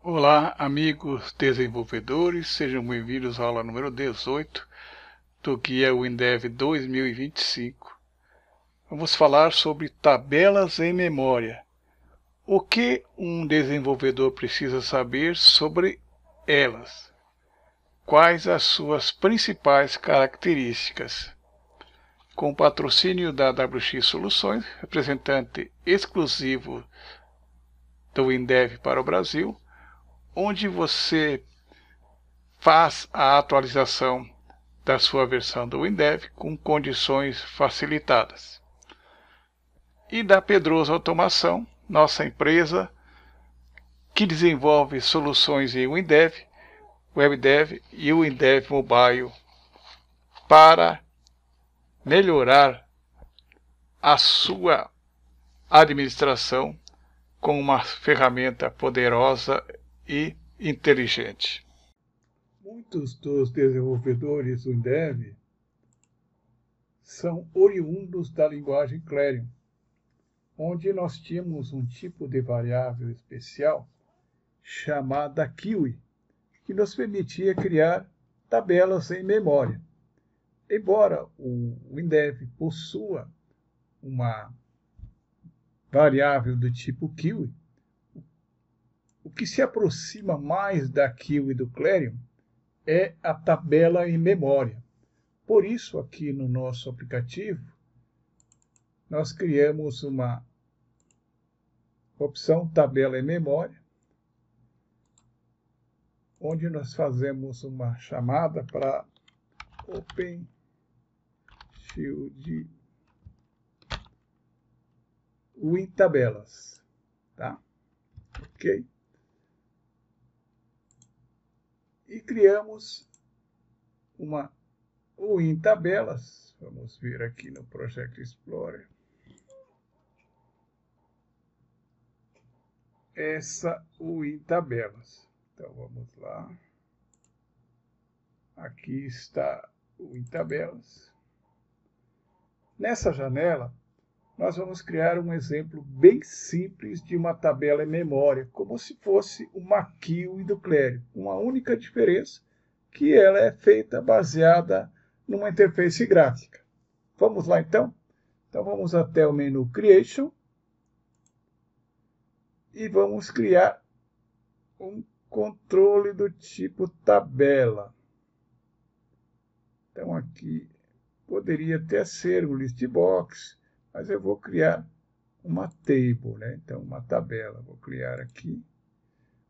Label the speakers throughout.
Speaker 1: Olá, amigos desenvolvedores, sejam bem-vindos à aula número 18 do Guia WinDev 2025. Vamos falar sobre tabelas em memória. O que um desenvolvedor precisa saber sobre elas? Quais as suas principais características? Com o patrocínio da WX Soluções, representante exclusivo do WinDev para o Brasil, onde você faz a atualização da sua versão do WinDev com condições facilitadas. E da Pedroso Automação, nossa empresa que desenvolve soluções em WinDev, WebDev e WinDev Mobile para melhorar a sua administração com uma ferramenta poderosa e inteligente. Muitos dos desenvolvedores WinDev são oriundos da linguagem Clarion, onde nós tínhamos um tipo de variável especial chamada Kiwi, que nos permitia criar tabelas em memória. Embora o WinDev possua uma variável do tipo Kiwi, o que se aproxima mais da Kiwi do Clarion é a tabela em memória. Por isso, aqui no nosso aplicativo, nós criamos uma opção tabela em memória, onde nós fazemos uma chamada para OpenShield WinTabelas, tá? Ok? E criamos uma WinTabelas. Vamos ver aqui no Project Explorer. Essa WinTabelas. Então vamos lá. Aqui está o WinTabelas. Nessa janela, nós vamos criar um exemplo bem simples de uma tabela em memória, como se fosse uma Kiwi do Clarion, com a única diferença que ela é feita baseada numa interface gráfica. Vamos lá então? Então vamos até o menu Creation e vamos criar um controle do tipo tabela. Então aqui poderia até ser um list box, mas eu vou criar uma table, né? Então uma tabela. Vou criar aqui.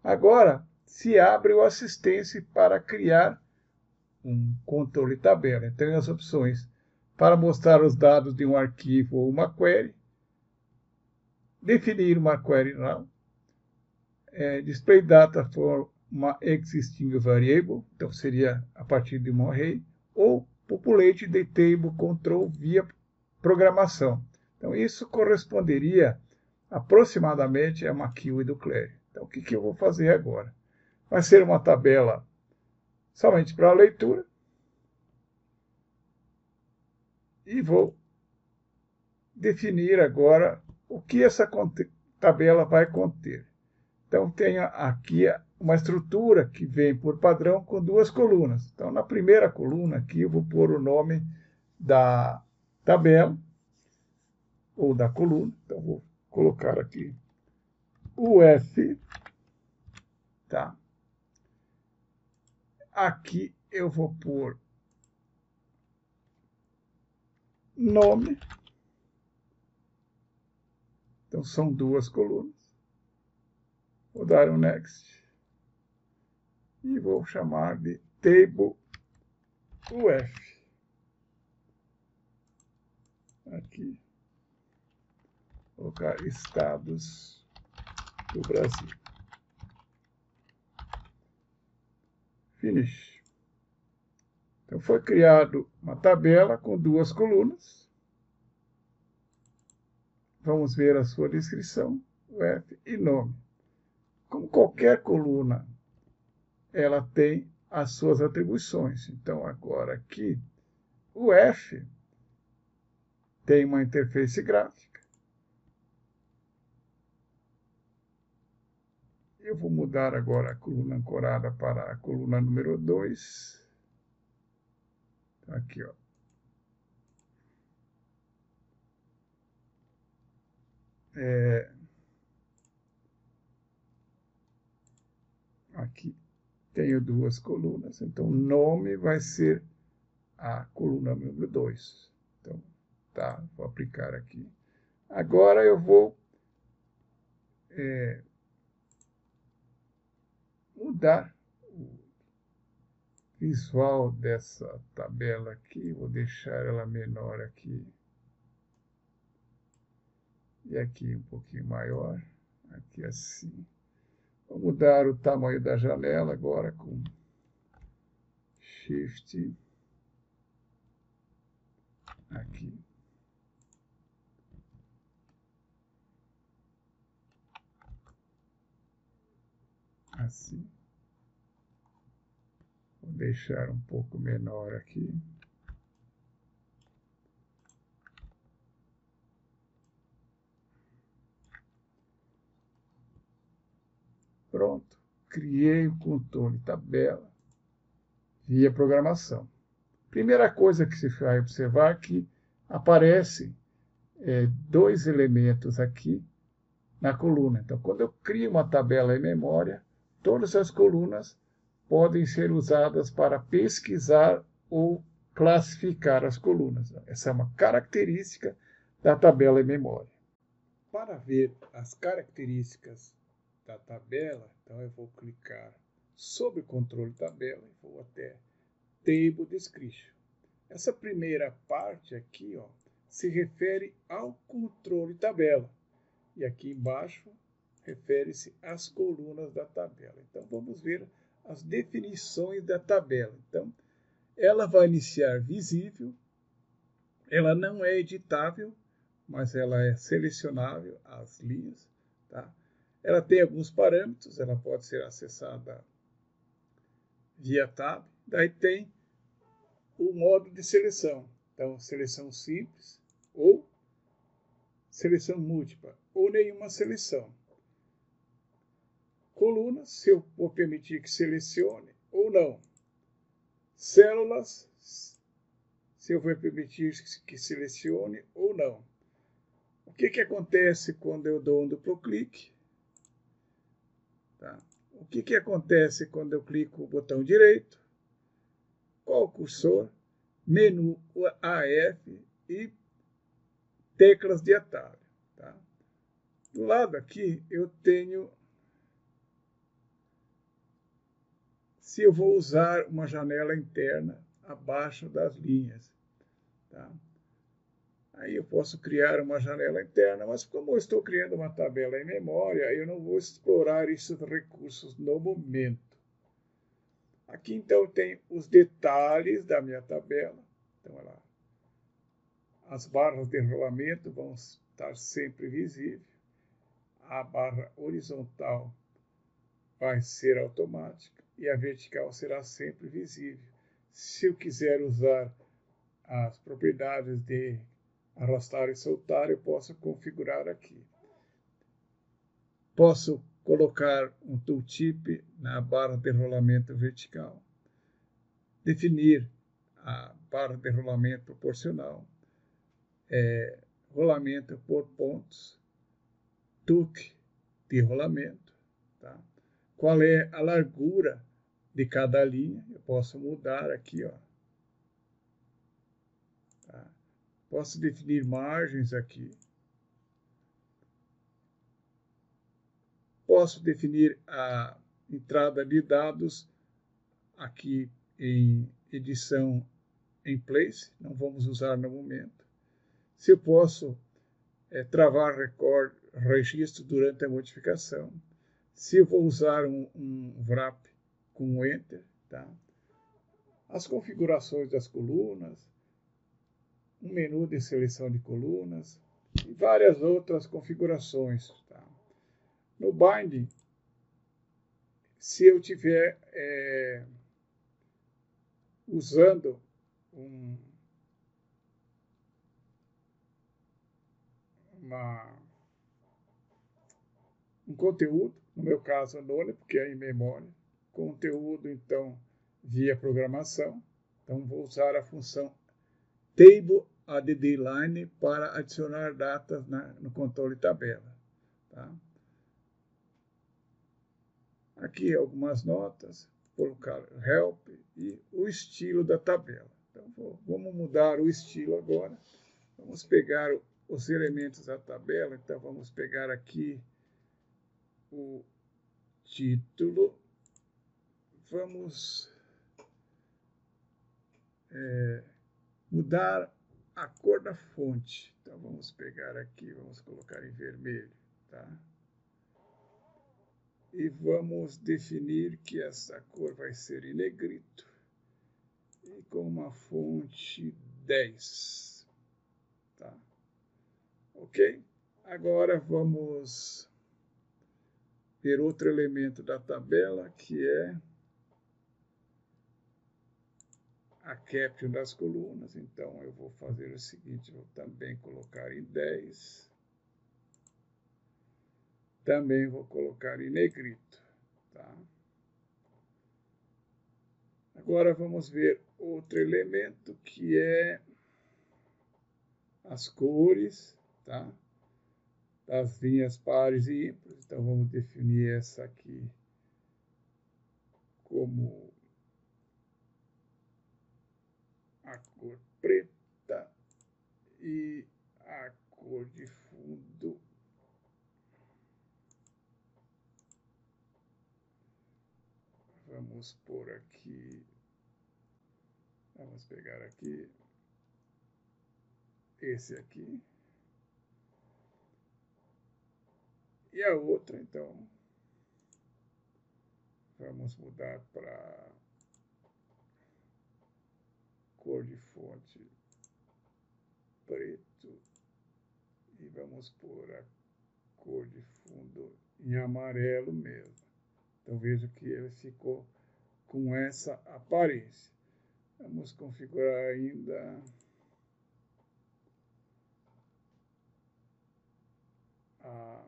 Speaker 1: Agora se abre o assistente para criar um controle tabela. Então as opções para mostrar os dados de um arquivo ou uma query, definir uma query não, display data for uma existing variable, então seria a partir de um array, ou populate the table control via programação. Então isso corresponderia aproximadamente a uma Kiwi do Clarion. Então o que eu vou fazer agora? Vai ser uma tabela somente para a leitura. E vou definir agora o que essa tabela vai conter. Então, tenho aqui uma estrutura que vem por padrão com duas colunas. Então, na primeira coluna aqui, eu vou pôr o nome da tabela, ou da coluna. Então, vou colocar aqui UF. Tá? Aqui eu vou pôr nome. Então, são duas colunas. Vou dar um next. E vou chamar de table UF. Aqui. Colocar estados do Brasil. Finish. Então, foi criado uma tabela com duas colunas. Vamos ver a sua descrição, UF e nome. Como qualquer coluna, ela tem as suas atribuições. Então, agora aqui, o F tem uma interface gráfica. eu vou mudar agora a coluna ancorada para a coluna número 2. Aqui, ó. Aqui tenho duas colunas, então o nome vai ser a coluna número 2. Então, tá, vou aplicar aqui. Agora eu vou mudar o visual dessa tabela aqui, vou deixar ela menor aqui e aqui um pouquinho maior, aqui assim. Vou mudar o tamanho da janela agora com Shift aqui. Assim. Vou deixar um pouco menor aqui. Pronto. Criei um controle tabela via programação. Primeira coisa que você vai observar é que aparecem dois elementos aqui na coluna. Então, quando eu crio uma tabela em memória, todas as colunas podem ser usadas para pesquisar ou classificar as colunas. Essa é uma característica da tabela em memória. Para ver as características da tabela, então eu vou clicar sobre controle tabela e vou até Table Description. Essa primeira parte aqui, ó, se refere ao controle tabela. E aqui embaixo refere-se às colunas da tabela. Então, vamos ver as definições da tabela. Então, ela vai iniciar visível, ela não é editável, mas ela é selecionável, as linhas. Tá? Ela tem alguns parâmetros, ela pode ser acessada via tab. Daí tem o modo de seleção. Então, seleção simples ou seleção múltipla, ou nenhuma seleção. Colunas, se eu vou permitir que selecione ou não. Células, se eu vou permitir que selecione ou não. O que acontece quando eu dou um duplo clique? Tá? O que acontece quando eu clico o botão direito? Qual o cursor? Menu AF e teclas de atalho. Tá? Do lado aqui eu tenho, se eu vou usar uma janela interna abaixo das linhas. Tá? Aí eu posso criar uma janela interna, mas como eu estou criando uma tabela em memória, eu não vou explorar esses recursos no momento. Aqui então tem os detalhes da minha tabela. Então, as barras de rolamento vão estar sempre visíveis. A barra horizontal vai ser automática e a vertical será sempre visível. Se eu quiser usar as propriedades de arrastar e soltar, eu posso configurar aqui. Posso colocar um tooltip na barra de rolamento vertical. Definir a barra de rolamento proporcional. Rolamento por pontos. Tuque de rolamento. Tá? Qual é a largura de cada linha? Eu posso mudar aqui, ó. Tá? Posso definir margens aqui. Posso definir a entrada de dados aqui em edição em place, não vamos usar no momento. Se eu posso travar registro durante a modificação. Se eu vou usar um wrap com Enter. Tá? As configurações das colunas, um menu de seleção de colunas e várias outras configurações. Tá? No Binding, se eu tiver usando um conteúdo, no meu caso, anônimo, porque é em memória. Conteúdo, então, via programação. Então, vou usar a função TableAddLine para adicionar datas no controle tabela. Tá? Aqui algumas notas, colocar help e o estilo da tabela. Então, vamos mudar o estilo agora. Vamos pegar os elementos da tabela. Então, vamos pegar aqui o título. Vamos mudar a cor da fonte. Então, vamos pegar aqui, vamos colocar em vermelho. Tá? E vamos definir que essa cor vai ser em negrito e com uma fonte 10. Tá? Ok? Agora vamos ver outro elemento da tabela, que é a caption das colunas. Então, eu vou fazer o seguinte, vou também colocar em 10. Também vou colocar em negrito. Tá? Agora vamos ver outro elemento, que é as cores, tá? Das linhas pares e ímpares. Então, vamos definir essa aqui como a cor preta e a cor de fundo vamos pôr aqui, vamos pegar aqui esse aqui e a outra, então vamos mudar para cor de fonte preto e vamos pôr a cor de fundo em amarelo mesmo. Então veja que ele ficou com essa aparência. Vamos configurar ainda a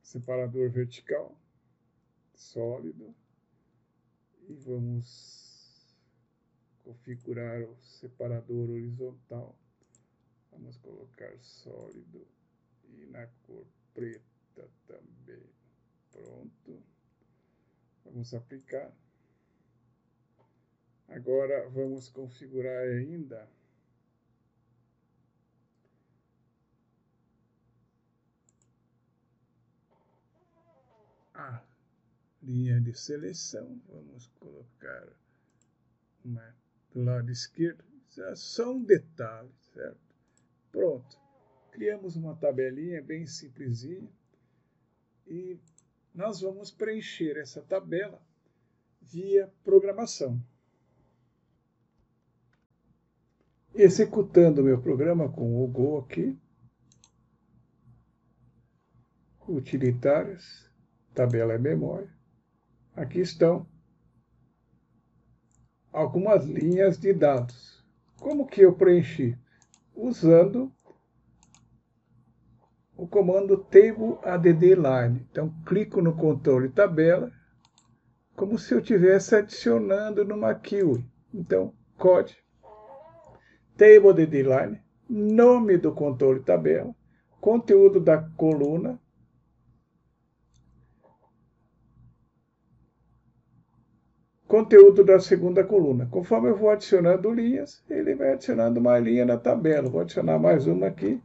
Speaker 1: separador vertical sólido e vamos configurar o separador horizontal. Vamos colocar sólido e na cor preta também. Pronto. Vamos aplicar. Agora vamos configurar ainda a linha de seleção. Vamos colocar uma do lado esquerdo. Isso é só um detalhe, certo? Pronto. Criamos uma tabelinha bem simplesinha e nós vamos preencher essa tabela via programação. Executando o meu programa com o Go aqui. Utilitários, tabela é memória. Aqui estão algumas linhas de dados. Como que eu preenchi? Usando o comando TableAddLine. Então, clico no controle tabela, como se eu estivesse adicionando numa queue. Então, code, TableAddLine, nome do controle tabela, conteúdo da coluna, conteúdo da segunda coluna. Conforme eu vou adicionando linhas, ele vai adicionando mais linha na tabela. Vou adicionar mais uma aqui.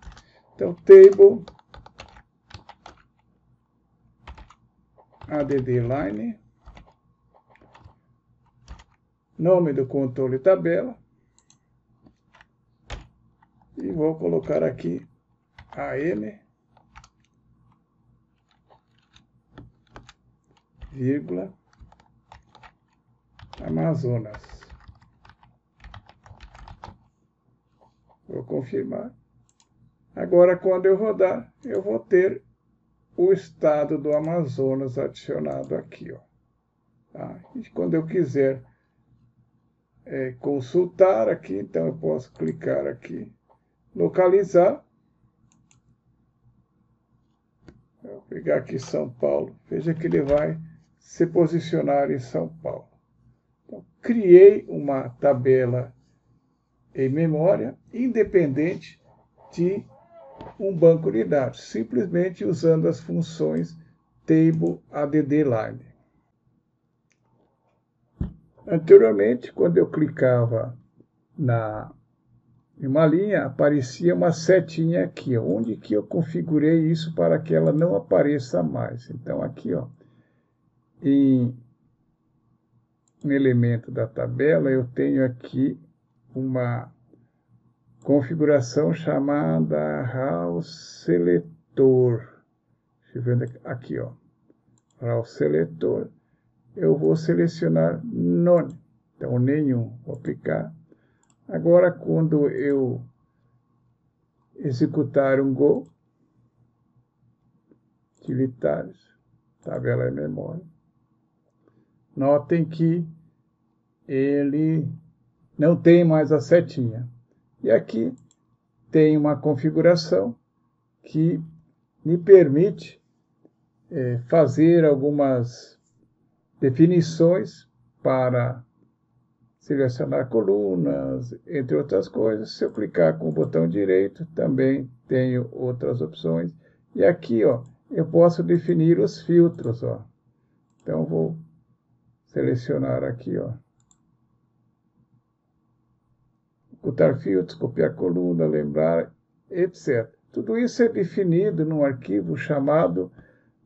Speaker 1: Então, TableAddLine, nome do controle tabela, e vou colocar aqui AM, vírgula, Amazonas. Vou confirmar. Agora, quando eu rodar, eu vou ter o estado do Amazonas adicionado aqui, ó. Tá? E quando eu quiser consultar aqui, então eu posso clicar aqui, localizar, pegar aqui São Paulo, veja que ele vai se posicionar em São Paulo. Então, criei uma tabela em memória, independente de um banco de dados, simplesmente usando as funções table add line. Anteriormente, quando eu clicava em uma linha, aparecia uma setinha aqui, onde que eu configurei isso para que ela não apareça mais. Então, aqui, ó, em um elemento da tabela, eu tenho aqui uma configuração chamada raw seletor. Deixa eu ver aqui, ó. Raw seletor. Eu vou selecionar none. Então, nenhum. Vou aplicar. Agora, quando eu executar um Go, utilitários, tabela em memória, notem que ele não tem mais a setinha. E aqui tem uma configuração que me permite fazer algumas definições para selecionar colunas, entre outras coisas. Se eu clicar com o botão direito, também tenho outras opções. E aqui, ó, eu posso definir os filtros, ó. Então, vou selecionar aqui, ó. Ocultar filtros, copiar coluna, lembrar, etc. Tudo isso é definido num arquivo chamado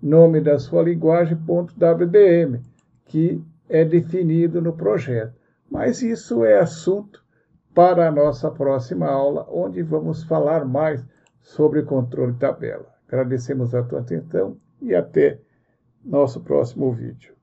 Speaker 1: nome da sua linguagem.wdm, que é definido no projeto. Mas isso é assunto para a nossa próxima aula, onde vamos falar mais sobre controle de tabela. Agradecemos a tua atenção e até nosso próximo vídeo.